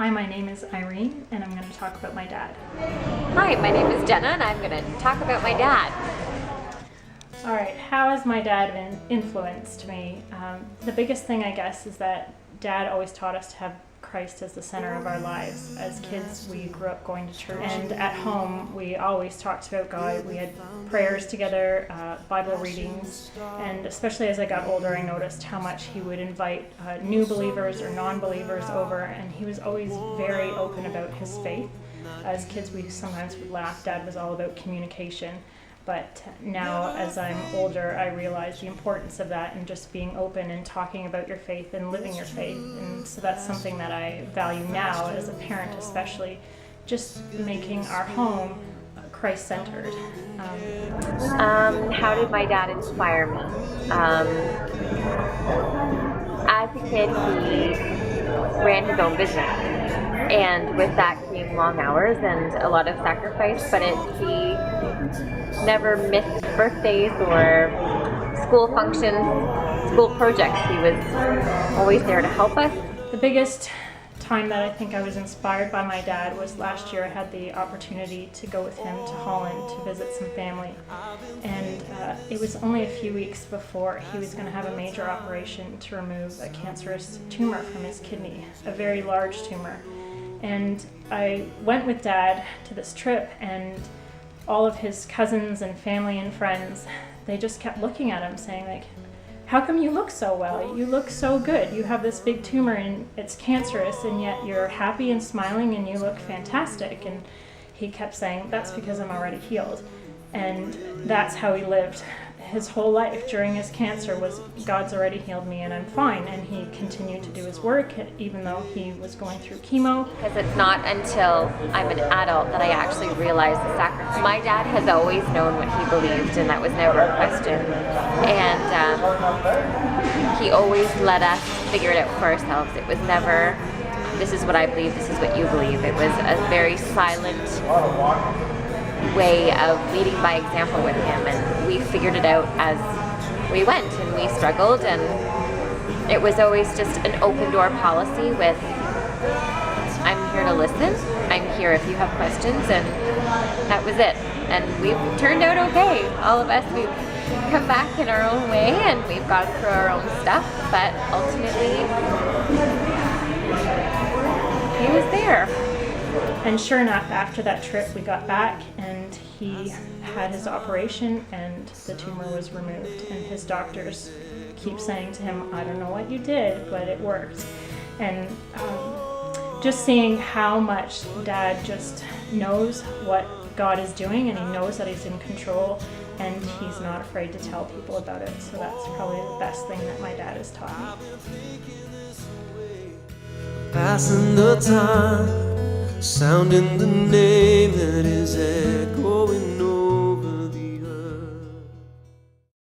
Hi, my name is Irene, and I'm going to talk about my dad. Hi, my name is Jenna, and I'm going to talk about my dad. All right, how has my dad influenced me? The biggest thing, I guess, is that Dad always taught us to have Christ as the center of our lives. As kids, we grew up going to church, and at home, we always talked about God. We had prayers together, Bible readings, and especially as I got older, I noticed how much he would invite new believers or non-believers over, and he was always very open about his faith. As kids, we sometimes would laugh. Dad was all about communication. But now, as I'm older, I realize the importance of that and just being open and talking about your faith and living your faith. And so that's something that I value now as a parent, especially, just making our home Christ-centered. How did my dad inspire me? As a kid, he ran his own business. And with that came long hours and a lot of sacrifice, but he never missed birthdays or school functions, school projects. He was always there to help us. The biggest time that I think I was inspired by my dad was last year. I had the opportunity to go with him to Holland to visit some family, and it was only a few weeks before he was going to have a major operation to remove a cancerous tumor from his kidney, a very large tumor. And I went with Dad to this trip, and all of his cousins and family and friends, they just kept looking at him saying, like, how come you look so well? You look so good. You have this big tumor and it's cancerous, and yet you're happy and smiling and you look fantastic. And he kept saying, that's because I'm already healed. And that's how he lived his whole life during his cancer, was God's already healed me and I'm fine. And he continued to do his work even though he was going through chemo. Because it's not until I'm an adult that I actually realize the sacrifice. My dad has always known what he believed, and that was never a question. And he always let us figure it out for ourselves. It was never, this is what I believe, this is what you believe. It was a very silent way of leading by example with him, and we figured it out as we went, and we struggled, and it was always just an open door policy with, I'm here to listen, I'm here if you have questions, and that was it. And we've turned out okay. All of us, we've come back in our own way, and we've gone through our own stuff, but ultimately he was there. And sure enough, after that trip, we got back and he had his operation and the tumor was removed. And his doctors keep saying to him, I don't know what you did, but it worked. And just seeing how much Dad just knows what God is doing, and he knows that he's in control, and he's not afraid to tell people about it. So that's probably the best thing that my dad has taught me. Passing the time, sounding the name that is echoing